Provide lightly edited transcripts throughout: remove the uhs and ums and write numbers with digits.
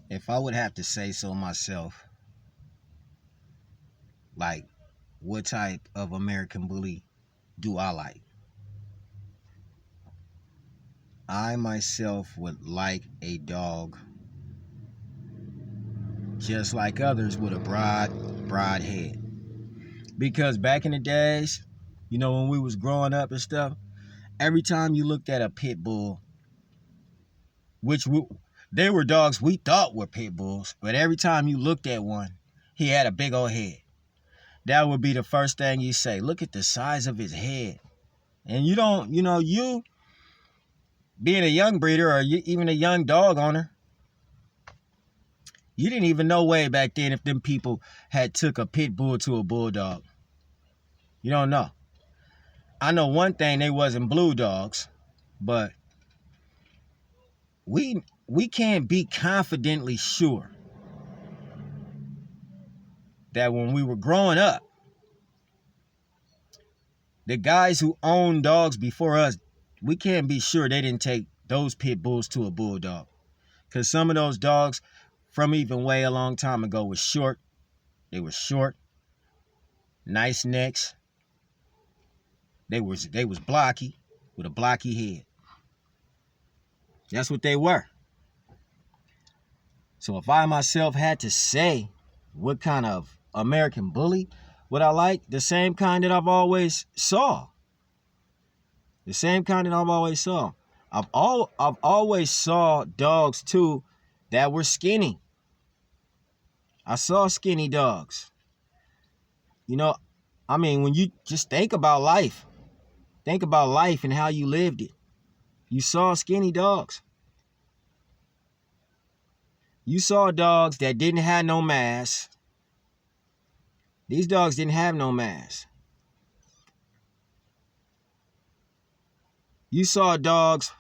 If I would have to say so myself, like, what type of American Bully do I like? I myself would like a dog just like others with a broad head. Because back in the days, when we was growing up and stuff, every time you looked at a pit bull, which they were dogs we thought were pit bulls, but every time you looked at one, he had a big old head. That would be the first thing you say. Look at the size of his head. And you don't, you being a young breeder or even a young dog owner, you didn't even know way back then if them people had took a pit bull to a bulldog. You don't know. I know one thing, they wasn't blue dogs, but we can't be confidently sure that when we were growing up, the guys who owned dogs before us, we can't be sure they didn't take those pit bulls to a bulldog. Because some of those dogs from even way a long time ago were short. They were short, nice necks. They was blocky, with a blocky head. That's what they were. So if I myself had to say what kind of American Bully would I like, the same kind that I've always saw. The same kind that I've always saw. I've always saw dogs too that were skinny. I saw skinny dogs. When you just think about life and how you lived it, you saw skinny dogs. You saw dogs that didn't have no mass. These dogs didn't have no mass. You saw dogs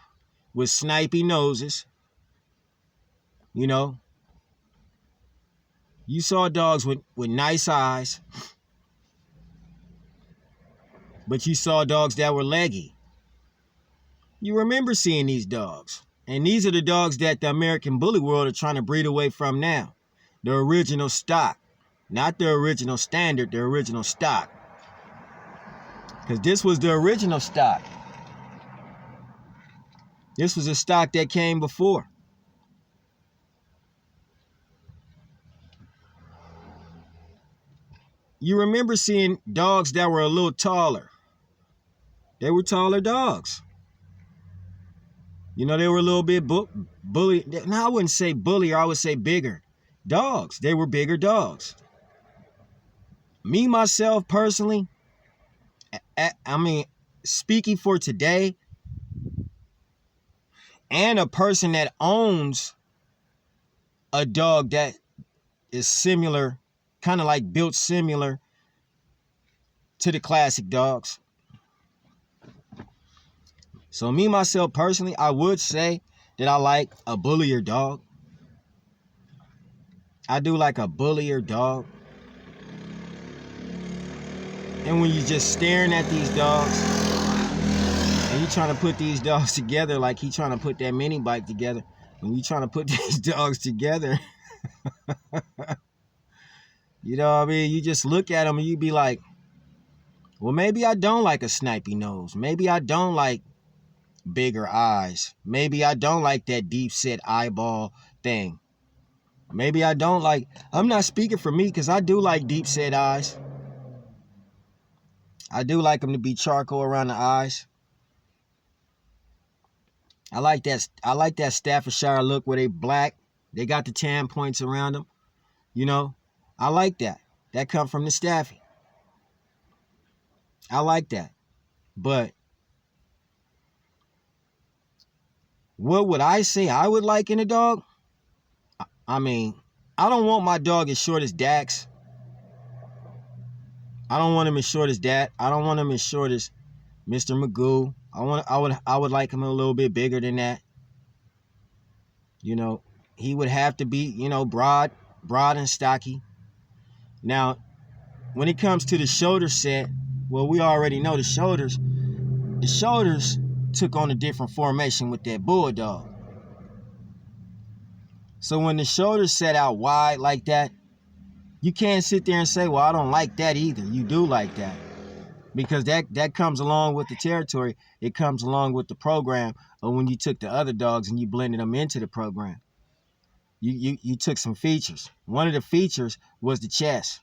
with snipey noses. You saw dogs with nice eyes. But you saw dogs that were leggy. You remember seeing these dogs. And these are the dogs that the American Bully world are trying to breed away from now. The original stock. Not the original standard, the original stock. Because this was the original stock. This was a stock that came before. You remember seeing dogs that were a little taller. They were taller dogs. They were a little bit bully. Now, I wouldn't say bully, I would say bigger dogs. They were bigger dogs. Me, myself, personally, speaking for today, and a person that owns a dog that is similar, kind of like built similar to the classic dogs. So me, myself, personally, I would say that I like a bullier dog. I do like a bullier dog. And when you're just staring at these dogs, and you're trying to put these dogs together like he's trying to put that mini bike together, when you're trying to put these dogs together, you just look at them and you be like, well, maybe I don't like a snipey nose. Maybe I don't like bigger eyes. Maybe I don't like that deep set eyeball thing. Maybe I don't like, I'm not speaking for me because I do like deep set eyes. I do like them to be charcoal around the eyes. I like that Staffordshire look where they black. They got the tan points around them. I like that. That come from the Staffy. I like that. But what would I say I would like in a dog? I don't want my dog as short as Dax. I don't want him as short as that. I don't want him as short as Mr. Magoo. I would like him a little bit bigger than that. He would have to be, broad and stocky. Now, when it comes to the shoulder set, well, we already know the shoulders took on a different formation with that bulldog. So when the shoulders set out wide like that, you can't sit there and say, well, I don't like that either. You do like that. Because that comes along with the territory. It comes along with the program of when you took the other dogs and you blended them into the program. You took some features. One of the features was the chest.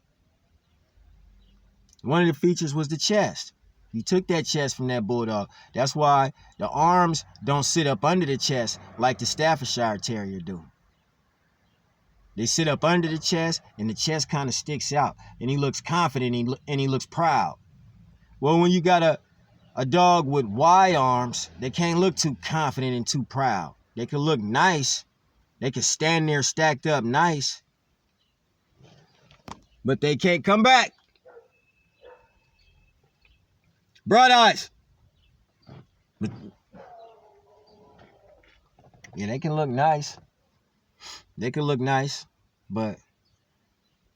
One of the features was the chest. You took that chest from that bulldog. That's why the arms don't sit up under the chest like the Staffordshire Terrier do. They sit up under the chest, and the chest kind of sticks out. And he looks confident, and he looks proud. Well, when you got a dog with wide arms, they can't look too confident and too proud. They can look nice. They can stand there stacked up nice. But they can't come back. Broad eyes. But, yeah, they can look nice. They can look nice, but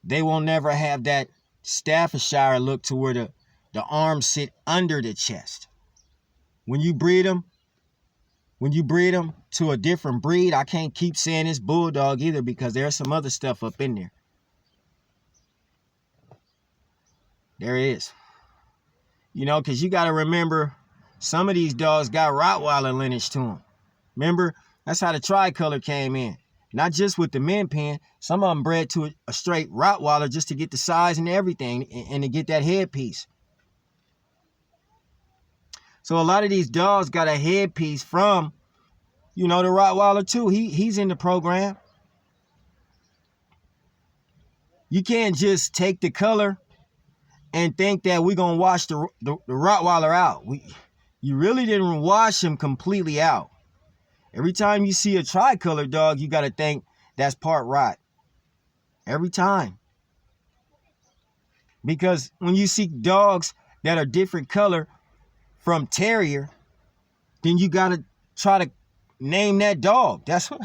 they will never have that Staffordshire look to where the arms sit under the chest. When you breed them to a different breed, I can't keep saying it's bulldog either because there's some other stuff up in there. There is. You know, because you got to remember, some of these dogs got Rottweiler lineage to them. Remember, that's how the tricolor came in. Not just with the Min Pin. Some of them bred to a straight Rottweiler just to get the size and everything and to get that headpiece. So a lot of these dogs got a headpiece from, you know, the Rottweiler too. He's in the program. You can't just take the color and think that we're going to wash the Rottweiler out. You really didn't wash him completely out. Every time you see a tricolor dog, you got to think that's part Rott. Every time. Because when you see dogs that are different color from terrier, then you got to try to name that dog. That's what,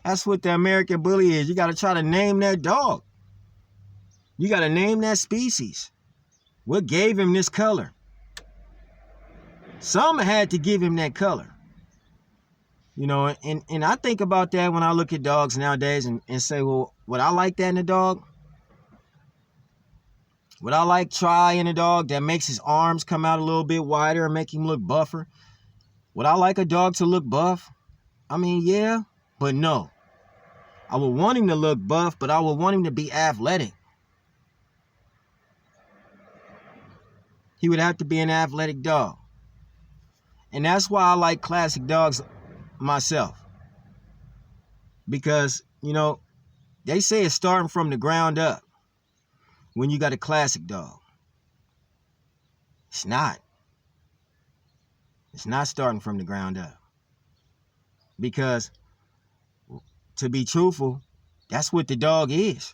that's what the American Bully is. You got to try to name that dog. You got to name that species. What gave him this color? Some had to give him that color. You know, and I think about that when I look at dogs nowadays and say, well, would I like that in a dog? Would I like Tri in a dog that makes his arms come out a little bit wider and make him look buffer? Would I like a dog to look buff? I mean, yeah, but no. I would want him to look buff, but I would want him to be athletic. He would have to be an athletic dog. And that's why I like classic dogs myself. Because, you know, they say it's starting from the ground up when you got a classic dog. It's not. It's not starting from the ground up. Because, to be truthful, that's what the dog is.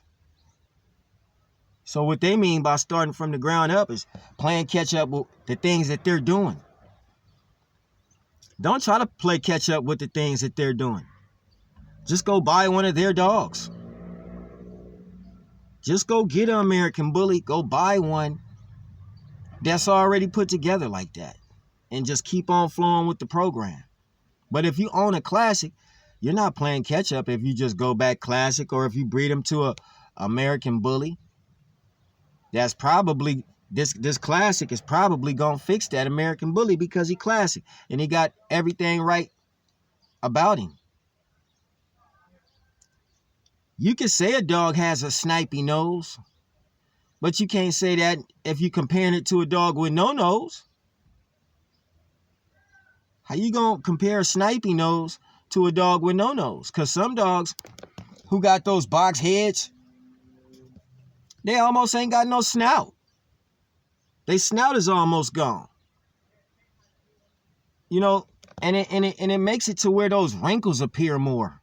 So what they mean by starting from the ground up is playing catch up with the things that they're doing. Don't try to play catch up with the things that they're doing. Just go buy one of their dogs. Just go get an American Bully. Go buy one that's already put together like that. And just keep on flowing with the program. But if you own a classic, you're not playing catch up if you just go back classic, or if you breed them to a American Bully. That's probably, this classic is probably going to fix that American Bully because he classic. And he got everything right about him. You can say a dog has a snipey nose, but you can't say that if you're comparing it to a dog with no nose. How you going to compare a snipey nose to a dog with no nose? Because some dogs who got those box heads, they almost ain't got no snout. Their snout is almost gone. You know, and it makes it to where those wrinkles appear more.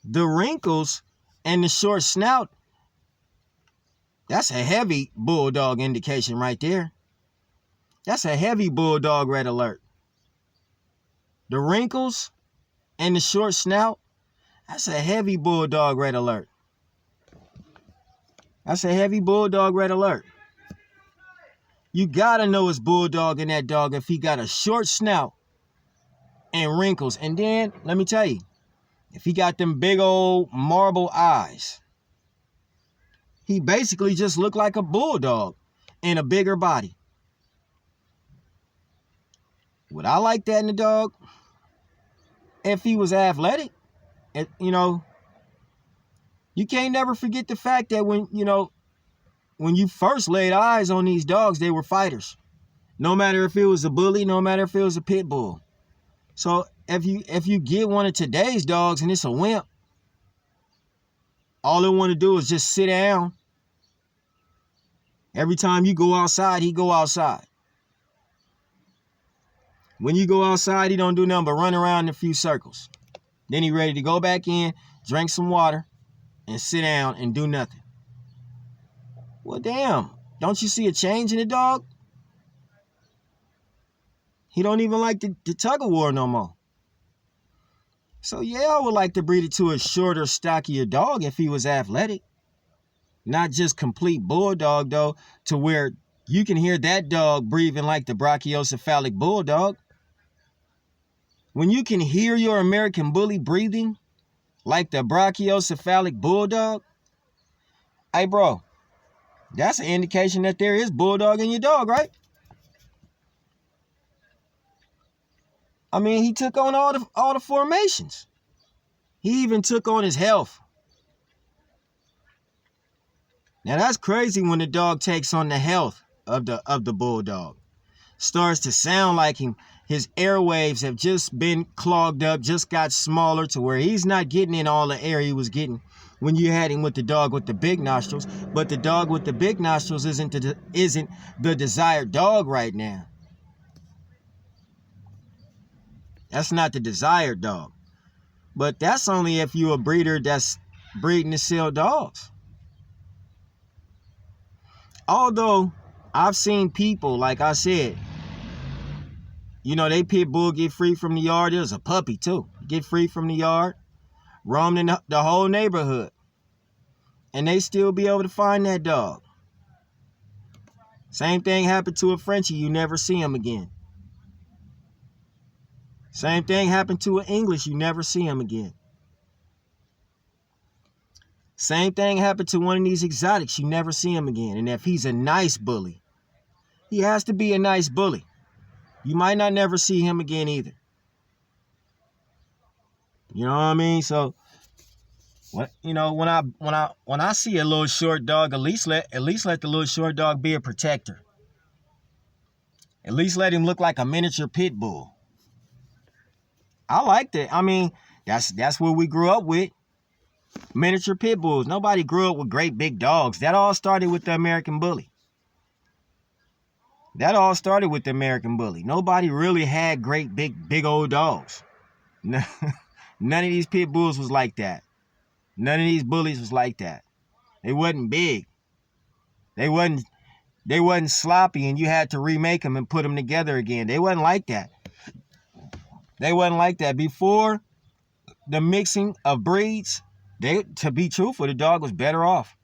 The wrinkles and the short snout, that's a heavy bulldog indication right there. That's a heavy bulldog red alert. The wrinkles and the short snout, that's a heavy bulldog red alert. That's a heavy bulldog red alert. You gotta know it's bulldog in that dog if he got a short snout and wrinkles. And then, let me tell you, if he got them big old marble eyes, he basically just looked like a bulldog in a bigger body. Would I like that in a dog? If he was athletic, you know, you can't never forget the fact that when you first laid eyes on these dogs, they were fighters. No matter if it was a bully, no matter if it was a pit bull. So if you get one of today's dogs and it's a wimp, all it want to do is just sit down. Every time you go outside, he go outside. When you go outside, he don't do nothing but run around in a few circles. Then he ready to go back in, drink some water, and sit down and do nothing. Well, damn, don't you see a change in the dog? He don't even like the tug of war no more. So yeah, I would like to breed it to a shorter, stockier dog if he was athletic. Not just complete bulldog, though, to where you can hear that dog breathing like the brachiocephalic bulldog. When you can hear your American bully breathing like the brachiocephalic bulldog, hey, bro, that's an indication that there is bulldog in your dog, right? I mean, he took on all the formations. He even took on his health. Now that's crazy when the dog takes on the health of the bulldog. Starts to sound like him. His airwaves have just been clogged up, just got smaller to where he's not getting in all the air he was getting when you had him with the dog with the big nostrils. But the dog with the big nostrils isn't the desired dog right now. That's not the desired dog. But that's only if you're a breeder that's breeding to sell dogs. Although I've seen people, like I said, they pit bull get free from the yard. There's a puppy too. Get free from the yard, roam in the whole neighborhood. And they still be able to find that dog. Same thing happened to a Frenchie. You never see him again. Same thing happened to an English. You never see him again. Same thing happened to one of these exotics. You never see him again. And if he's a nice bully, he has to be a nice bully. You might not never see him again either. You know what I mean? So, when I see a little short dog, at least let the little short dog be a protector. At least let him look like a miniature pit bull. I like that. I mean, that's what we grew up with. Miniature pit bulls. Nobody grew up with great big dogs. That all started with the American bully. Nobody really had great big old dogs. None of these pit bulls was like that. None of these bullies was like that. They wasn't big. They wasn't sloppy and you had to remake them and put them together again. They wasn't like that. Before the mixing of breeds, to be truthful, the dog was better off.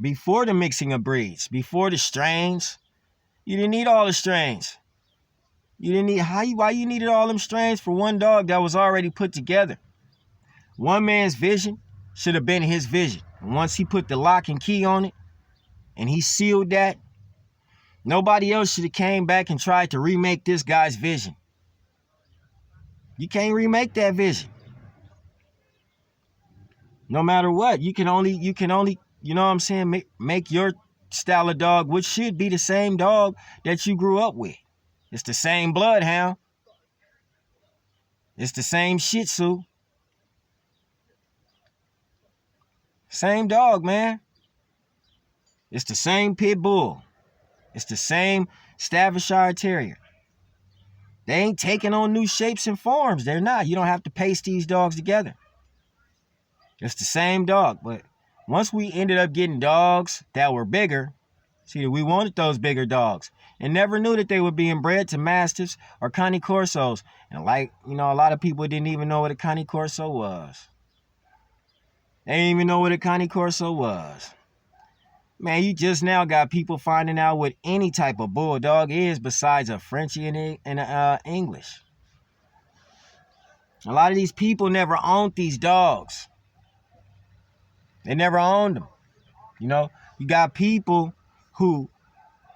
Before the mixing of breeds, before the strains, you didn't need all the strains. You didn't need why you needed all them strains for one dog that was already put together. One man's vision should have been his vision. And once he put the lock and key on it and he sealed that, nobody else should have came back and tried to remake this guy's vision. You can't remake that vision. No matter what, you can only, you know what I'm saying, make your style of dog, which should be the same dog that you grew up with. It's the same bloodhound. It's the same Shih Tzu. Same dog, man. It's the same pit bull. It's the same Staffordshire Terrier. They ain't taking on new shapes and forms. They're not. You don't have to paste these dogs together. It's the same dog. But once we ended up getting dogs that were bigger, see, we wanted those bigger dogs and never knew that they were being bred to Mastiffs or Cane Corsos. And a lot of people didn't even know what a Cane Corso was. They didn't even know what a Cane Corso was. Man, you just now got people finding out what any type of bulldog is besides a Frenchie and English. A lot of these people never owned these dogs. They never owned them. You know, you got people who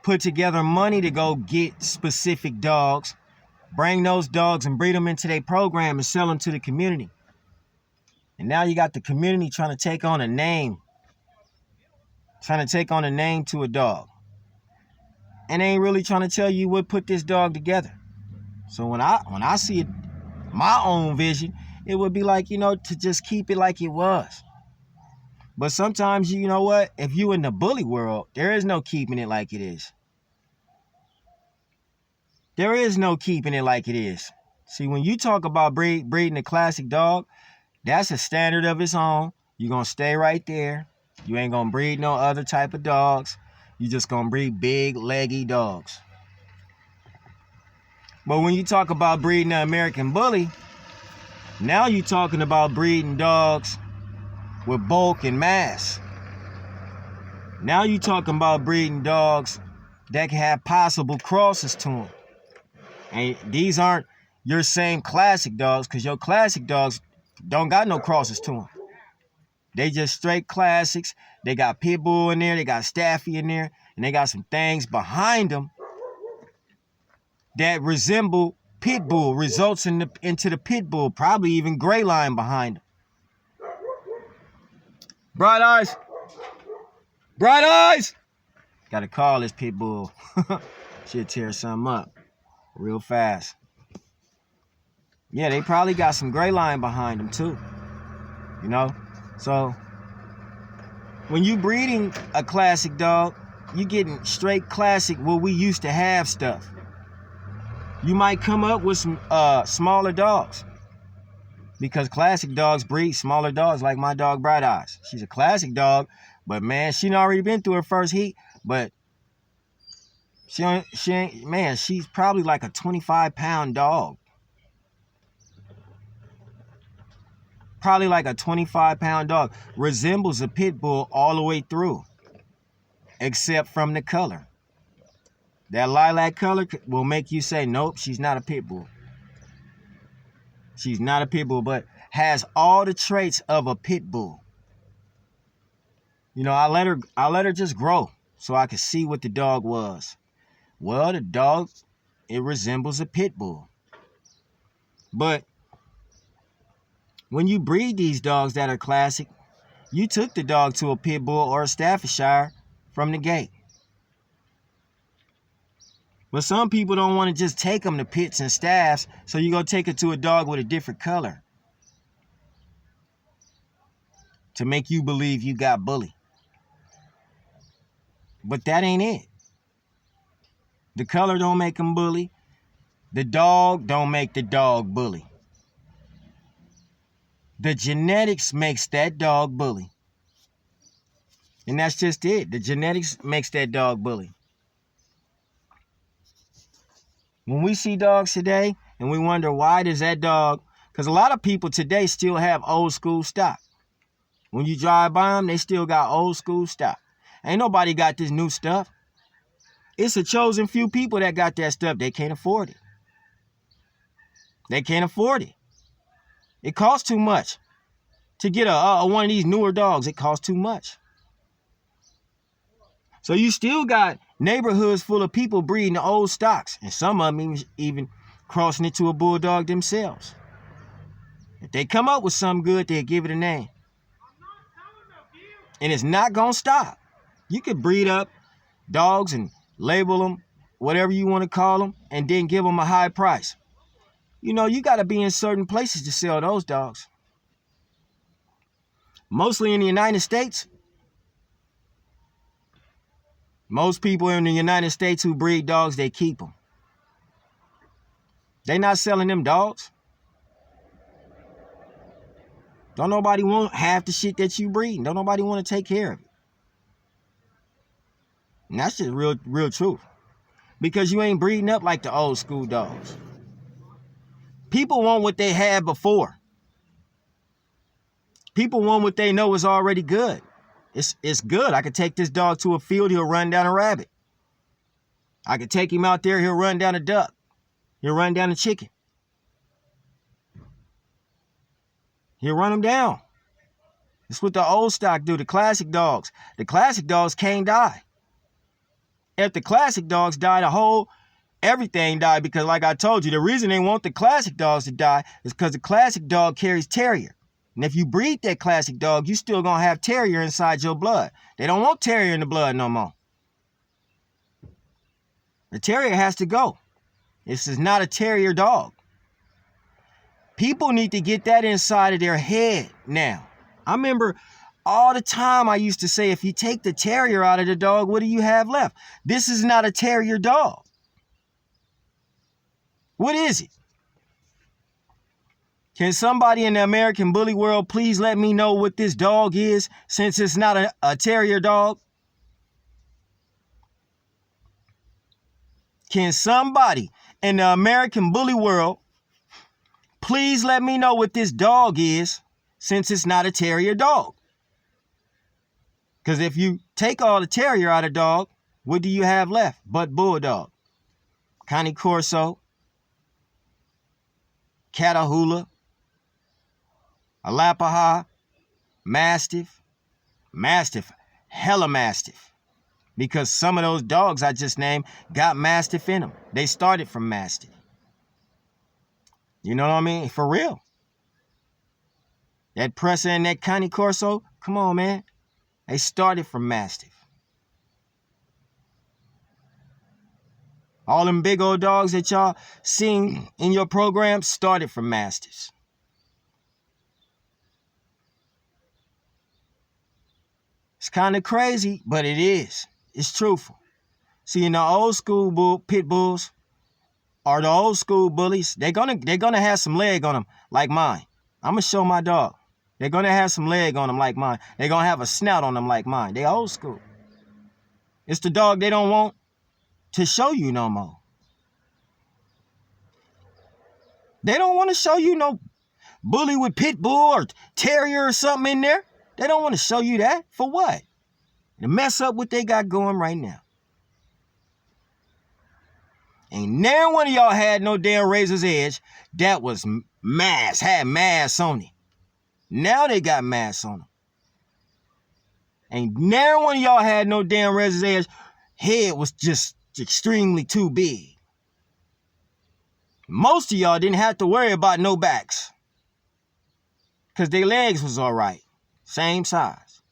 put together money to go get specific dogs, bring those dogs and breed them into their program and sell them to the community. And now you got the community trying to take on a name, to a dog. And they ain't really trying to tell you what put this dog together. So when I see it, my own vision, it would be like, to just keep it like it was. But sometimes, you know what? If you in the bully world, there is no keeping it like it is. There is no keeping it like it is. See, when you talk about breeding a classic dog, that's a standard of its own. You're going to stay right there. You ain't going to breed no other type of dogs. You just going to breed big, leggy dogs. But when you talk about breeding an American bully, now you're talking about breeding dogs with bulk and mass. Now you're talking about breeding dogs that can have possible crosses to them. And these aren't your same classic dogs, because your classic dogs don't got no crosses to them. They just straight classics. They got pit bull in there, they got Staffy in there, and they got some things behind them that resemble pit bull, results into the pit bull, probably even gray line behind them. Bright eyes. Bright eyes. Got to call this pit bull. Should tear something up real fast. Yeah, they probably got some gray line behind them too. So when you breeding a classic dog, you getting straight classic, what we used to have stuff. You might come up with some smaller dogs, because classic dogs breed smaller dogs, like my dog Bright Eyes. She's a classic dog, but man, she already been through her first heat, but she ain't, man, she's probably like a 25-pound dog. Probably like a 25-pound dog. Resembles a pit bull all the way through, except from the color. That lilac color will make you say, nope, she's not a pit bull. She's not a pit bull, but has all the traits of a pit bull. I let her just grow so I could see what the dog was. Well, the dog, it resembles a pit bull. But when you breed these dogs that are classic, you took the dog to a pit bull or a Staffordshire from the gate. But some people don't want to just take them to pits and staffs, so you go take it to a dog with a different color to make you believe you got bully. But that ain't it. The color don't make them bully. The dog don't make the dog bully. The genetics makes that dog bully. And that's just it. The genetics makes that dog bully. When we see dogs today and we wonder why does that dog, because a lot of people today still have old school stock. When you drive by them, they still got old school stock. Ain't nobody got this new stuff. It's a chosen few people that got that stuff. They can't afford it. They can't afford it. It costs too much to get one of these newer dogs. It costs too much. So you still got neighborhoods full of people breeding the old stocks, and some of them even crossing it to a bulldog themselves. If they come up with something good, they'll give it a name. And it's not going to stop. You could breed up dogs and label them, whatever you want to call them, and then give them a high price. You got to be in certain places to sell those dogs. Mostly in the United States. Most people in the United States who breed dogs, they keep them. They not selling them dogs. Don't nobody want half the shit that you breed. Don't nobody want to take care of it. And that's just real truth. Because you ain't breeding up like the old school dogs. People want what they had before. People want what they know is already good. It's good. I could take this dog to a field, he'll run down a rabbit. I could take him out there, he'll run down a duck. He'll run down a chicken. He'll run them down. That's what the old stock do, the classic dogs. The classic dogs can't die. If the classic dogs die, everything died, because like I told you, the reason they want the classic dogs to die is because the classic dog carries terrier. And if you breed that classic dog, you still gonna have terrier inside your blood. They don't want terrier in the blood no more. The terrier has to go. This is not a terrier dog. People need to get that inside of their head now. I remember all the time I used to say, if you take the terrier out of the dog, what do you have left? This is not a terrier dog. What is it? Can somebody in the American bully world please let me know what this dog is, since it's not a terrier dog? Can somebody in the American bully world please let me know what this dog is, since it's not a terrier dog? Because if you take all the terrier out of dog, what do you have left but bulldog? Cane Corso, Catahoula, Arapaho, Mastiff, hella Mastiff. Because some of those dogs I just named got Mastiff in them. They started from Mastiff. You know what I mean? For real. That Presser and that Cane Corso, come on, man. They started from Mastiff. All them big old dogs that y'all seen in your program started from Mastiffs. It's kind of crazy, but it is. It's truthful. See, in the old school pit bulls, or the old school bullies, they're gonna have some leg on them like mine. I'm gonna show my dog. They're gonna have some leg on them like mine. They're gonna have a snout on them like mine. They old school. It's the dog they don't want to show you no more. They don't want to show you no bully with pit bull or terrier or something in there. They don't want to show you that. For what? To mess up what they got going right now. Ain't never one of y'all had no damn Razor's Edge that was had mass on it. Now they got mass on them. Ain't never one of y'all had no damn Razor's Edge head was just extremely too big. Most of y'all didn't have to worry about no backs, because their legs was all right. Same size.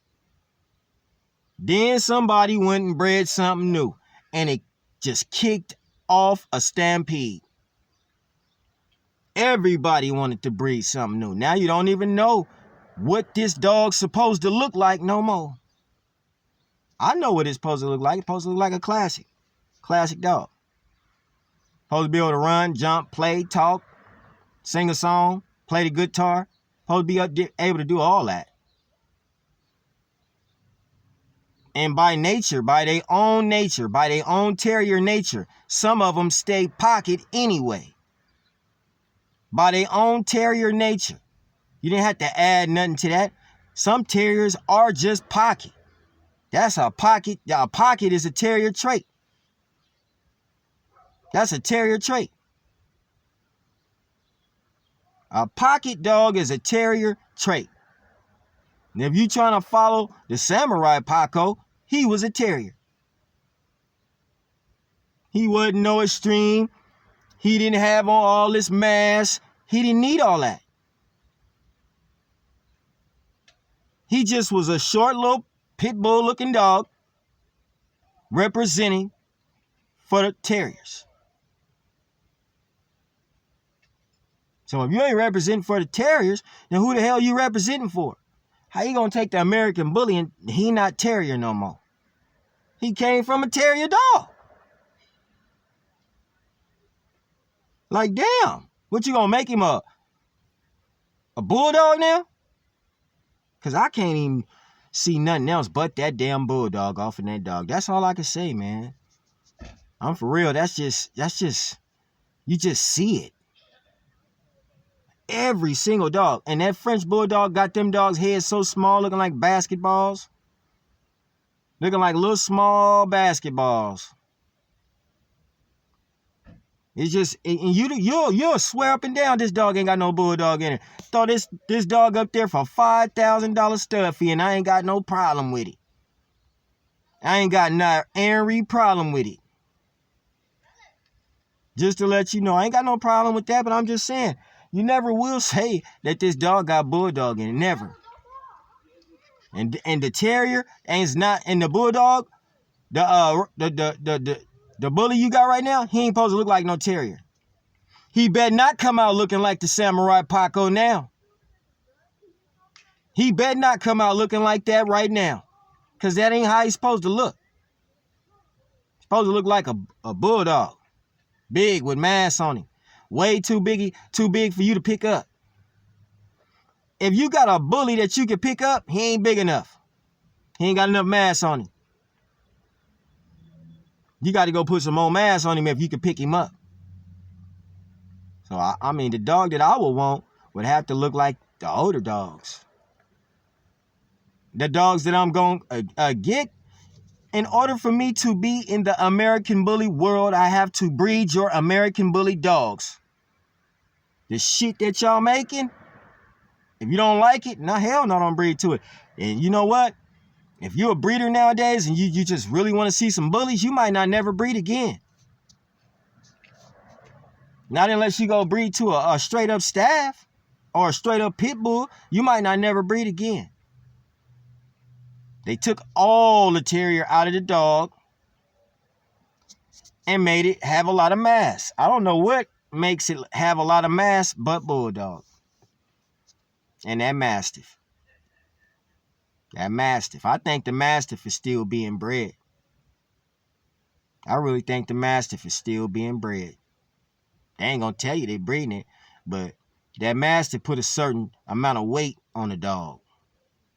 Then somebody went and bred something new, and it just kicked off a stampede. Everybody wanted to breed something new. Now you don't even know what this dog's supposed to look like no more. I know what it's supposed to look like. It's supposed to look like a classic dog. Supposed to be able to run, jump, play, talk, sing a song, play the guitar. Supposed to be able to do all that. And by nature, by their own terrier nature, some of them stay pocket anyway. By their own terrier nature. You didn't have to add nothing to that. Some terriers are just pocket. That's a pocket. A pocket is a terrier trait. That's a terrier trait. A pocket dog is a terrier trait. And if you trying to follow the samurai Paco, he was a terrier. He wasn't no extreme. He didn't have on all this mass. He didn't need all that. He just was a short little pit bull looking dog representing for the terriers. So if you ain't representing for the terriers, then who the hell you representing for? How you gonna take the American bully and he not terrier no more? He came from a terrier dog. Like, damn, what you gonna make him a bulldog now? Because I can't even see nothing else but that damn bulldog off in that dog. That's all I can say, man. I'm for real. That's just, you just see it. Every single dog. And that French bulldog got them dogs' heads so small looking like basketballs. Looking like little small basketballs. It's just, and you'll swear up and down this dog ain't got no bulldog in it. Throw this dog up there for $5,000 stud fee, and I ain't got no problem with it. I ain't got not every problem with it. Just to let you know, I ain't got no problem with that, but I'm just saying, you never will say that this dog got bulldog in it. Never. And the terrier ain't not, and the bulldog, the bully you got right now, he ain't supposed to look like no terrier. He better not come out looking like the Samurai Paco now. He better not come out looking like that right now. Because that ain't how he's supposed to look. He's supposed to look like a bulldog. Big with mass on him. Way too big for you to pick up. If you got a bully that you can pick up, he ain't big enough. He ain't got enough mass on him. You got to go put some more mass on him if you can pick him up. So, I mean, the dog that I would want would have to look like the older dogs. The dogs that I'm going to get, in order for me to be in the American Bully world, I have to breed your American Bully dogs. The shit that y'all making, if you don't like it, hell no, don't breed to it. And you know what? If you're a breeder nowadays and you just really want to see some bullies, you might not never breed again. Not unless you go breed to a straight up staff or a straight up pit bull, you might not never breed again. They took all the terrier out of the dog and made it have a lot of mass. I don't know what makes it have a lot of mass but bulldog. And that mastiff. That mastiff. I think the mastiff is still being bred. I really think the mastiff is still being bred. They ain't gonna tell you they breeding it, but that mastiff put a certain amount of weight on the dog.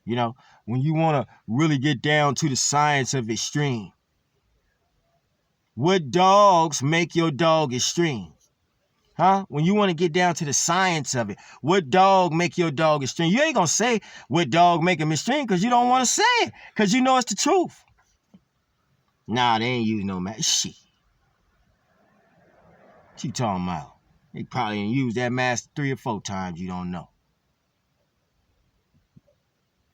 You know, when you want to really get down to the science of extreme. What dogs make your dog extreme? Huh? When you want to get down to the science of it, what dog make your dog extreme? You ain't gonna say what dog make him extreme because you don't want to say it, because you know it's the truth. Nah, they ain't use no mask. Shit. What you talking about? They probably didn't use that mask 3 or 4 times, you don't know.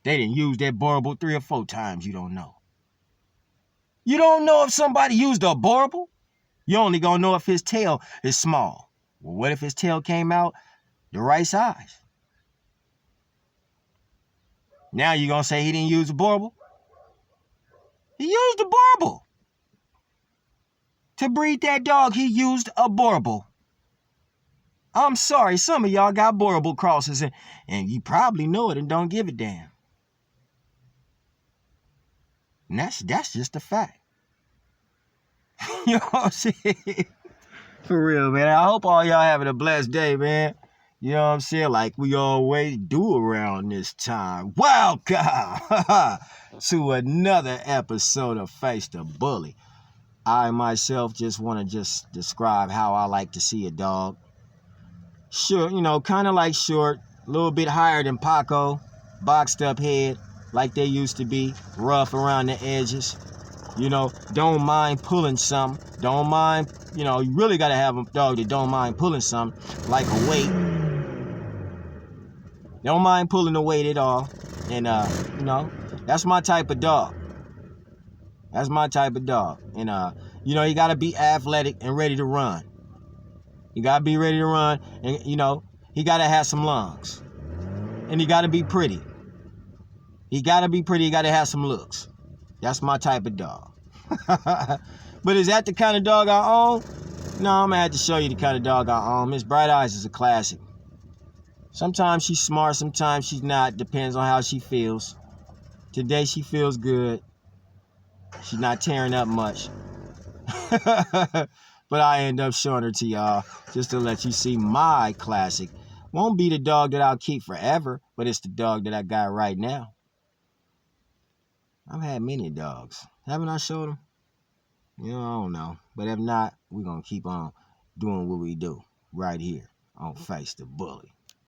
They didn't use that Borable 3 or 4 times, you don't know. You don't know if somebody used a Borable? You only gonna know if his tail is small. Well, what if his tail came out the right size? Now you gonna say he didn't use a Borable? He used a Borable. To breed that dog, he used a Borable. I'm sorry, some of y'all got Borable crosses and you probably know it and don't give a damn. And that's just a fact. You know what I'm saying? For real, man. I hope all y'all having a blessed day, man. You know what I'm saying? Like we always do around this time. Welcome to another episode of Face the Bully. I myself just want to describe how I like to see a dog. Sure, you know, kind of like short, a little bit higher than Paco, boxed up head like they used to be, rough around the edges. You know, don't mind pulling some. Don't mind, you know, you really got to have a dog that don't mind pulling some, like a weight. Don't mind pulling the weight at all. And, you know, that's my type of dog. That's my type of dog. And, you know, you got to be athletic and ready to run. You got to be ready to run. And, you know, he got to have some lungs. And he got to be pretty. He got to be pretty. He got to have some looks. That's my type of dog. But is that the kind of dog I own? No, I'm going to have to show you the kind of dog I own. Miss Bright Eyes is a classic. Sometimes she's smart, sometimes she's not. Depends on how she feels. Today she feels good. She's not tearing up much. But I end up showing her to y'all just to let you see my classic. Won't be the dog that I'll keep forever, but it's the dog that I got right now. I've had many dogs. Haven't I showed them? You know, I don't know. But if not, we're going to keep on doing what we do right here on Face the Bully.